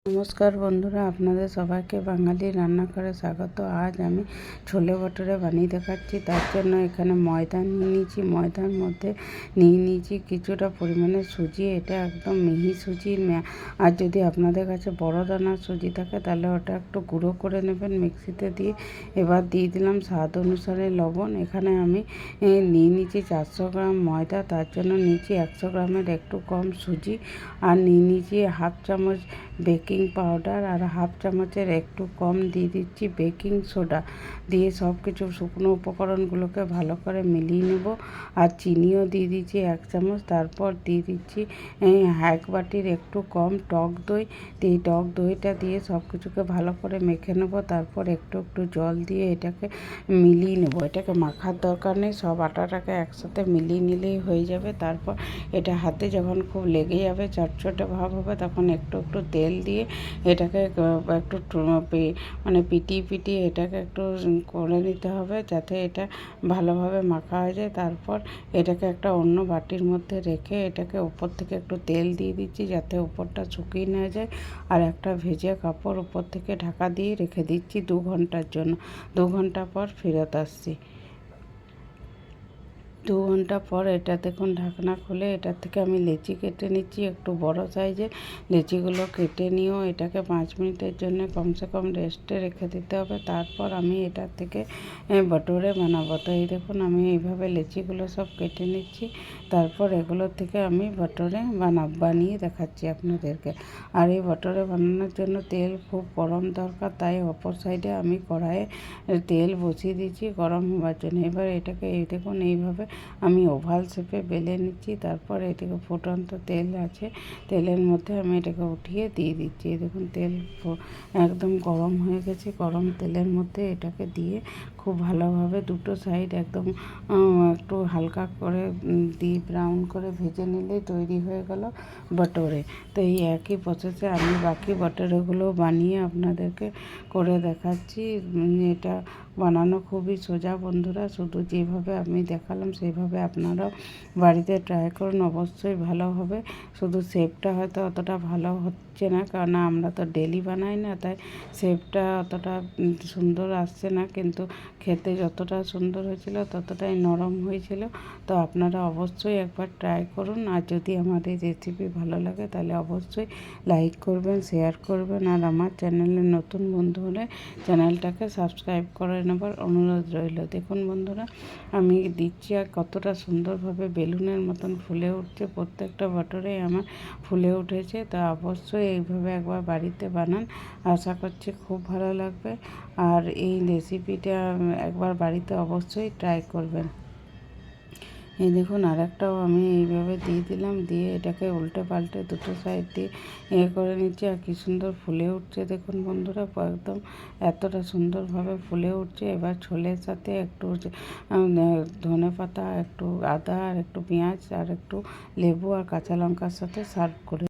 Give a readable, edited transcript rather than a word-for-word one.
নমস্কার বন্ধুরা, আপনাদের সবাইকে বাঙালি রান্নাঘরে স্বাগত। আজ আমি ছোলে ভটোরে বানিয়ে দেখাচ্ছি। তার জন্য এখানে ময়দা নিয়ে নিয়েছি, ময়দার মধ্যে নিয়ে নিয়েছি কিছুটা পরিমাণে সুজি। এটা একদম মিহি সুজি। আর যদি আপনাদের কাছে বড় দানার সুজি থাকে তাহলে ওটা একটু গুঁড়ো করে নেবেন মিক্সিতে দিয়ে। এবার দিয়ে দিলাম স্বাদ অনুসারে লবণ। এখানে আমি নিয়ে নিয়েছি 400 গ্রাম ময়দা, তার জন্য নিয়েছি 100 গ্রামের একটু কম সুজি। আর নিয়ে নিয়েছি হাফ চামচ বেকিং পাউডার আর হাফ চামচের একটু কম দিয়ে দিচ্ছি বেকিং সোডা। দিয়ে সব কিছু শুকনো উপকরণগুলোকে ভালো করে মিলিয়ে নেব। আর চিনিও দিয়ে দিচ্ছি 1 চামচ। তারপর দিয়ে দিচ্ছি 1 বাটির একটু কম টক দই। এই টক দইটা দিয়ে সব কিছুকে ভালো করে মেখে নেব। তারপর একটু একটু জল দিয়ে এটাকে মিলিয়ে নেব। এটাকে মাখার দরকার নেই, সব আটাটাকে একসাথে মিলিয়ে নিলেই হয়ে যাবে। তারপর এটা হাতে যখন খুব লেগে যাবে, চটচটে ভাব হবে, তখন একটু একটু তেল দিয়ে এটাকে একটু মানে পিটিয়ে এটাকে একটু করে নিতে হবে, যাতে এটা ভালোভাবে মাখা হয়ে যায়। তারপর এটাকে একটা অন্য বাটির মধ্যে রেখে এটাকে উপর থেকে একটু তেল দিয়ে দিচ্ছি, যাতে উপরটা শুকিয়ে না যায়। আর একটা ভেজে কাপড় উপর থেকে ঢাকা দিয়ে রেখে দিচ্ছি 2 ঘন্টার জন্য। 2 ঘন্টা পর ফেরত আসছি। 2 ঘন্টা পর এটা দেখুন ঢাকনা খুলে এটার থেকে আমি লেচি কেটে নিচ্ছি। একটু বড় সাইজের লেচিগুলো কেটে নিয়েও এটাকে 5 মিনিটের জন্য কমসে কম রেস্টে রেখে দিতে হবে। তারপর আমি এটার থেকে ভটোরে বানাবো। তো এই দেখুন আমি এইভাবে লেচিগুলো সব কেটে নিচ্ছি। তারপর এগুলোর থেকে আমি ভটোরে বানিয়ে দেখাচ্ছি আপনাদেরকে। আর এই ভটোরে বানানোর জন্য তেল খুব গরম দরকার, তাই অপর সাইডে আমি কড়াইয়ে তেল বসিয়ে দিয়েছি গরম হওয়ার জন্য। এবার এটাকে এই দেখুন এইভাবে আমি ওভাল শেপে বেলে নিচ্ছি। তারপর এটাকে ফুটন্ত তেল আছে, তেলের মধ্যে আমি এটাকে উঠিয়ে দিয়ে দিচ্ছি। দেখুন তেল একদম গরম হয়ে গেছে। গরম তেলের মধ্যে এটাকে দিয়ে খুব ভালোভাবে দুটো সাইড একদম একটু হালকা করে দিয়ে ব্রাউন করে ভেজে নিলেই তৈরি হয়ে গেল ভটোরে। তো এই একই প্রসেসে আমি বাকি ভটোরেগুলো বানিয়ে আপনাদেরকে করে দেখাচ্ছি। এটা বানানো খুবই সোজা বন্ধুরা, শুধু যেভাবে আমি দেখালাম সেইভাবে আপনারাও বাড়িতে ট্রাই করুন, অবশ্যই ভালো হবে। শুধু শেপটা হয়তো অতটা ভালো হচ্ছে না, কারণ আমরা তো ডেলি বানাই না, তাই শেপটা অতটা সুন্দর আসছে না। কিন্তু খেতে যতটা সুন্দর হয়েছিল ততটাই নরম হয়েছিল। তো আপনারা অবশ্যই একবার ট্রাই করুন। আর যদি আমার এই রেসিপি ভালো লাগে তাহলে অবশ্যই লাইক করবেন, শেয়ার করবেন। আর আমার চ্যানেলে নতুন বন্ধু হলে চ্যানেলটাকে সাবস্ক্রাইব করে নেবার অনুরোধ রইল। দেখুন বন্ধুরা আমি দিচ্ছি আর কতটা সুন্দরভাবে বেলুনের মতন ফুলে উঠছে। প্রত্যেকটা ভটোরে আমার ফুলে উঠেছে। তা অবশ্যই এইভাবে একবার বাড়িতে বানান, আশা করছি খুব ভালো লাগবে। আর এই রেসিপিটা একবার বাড়িতে অবশ্যই ট্রাই করবেন। এই দেখুন আরেকটাও আমি এইভাবে দিয়ে দিলাম, দিয়ে এটাকে উল্টে পাল্টে দুটো সাইড দিয়ে করে নিচ্ছি। আর কি সুন্দর ফুলে উঠছে দেখুন বন্ধুরা, একদম এতটা সুন্দরভাবে ফুলে উঠছে। এবার ছোলের সাথে একটু ধনে পাতা, একটু আদা আর একটু পেঁয়াজ আর একটু লেবু আর কাঁচা লঙ্কার সাথে সার্ভ করে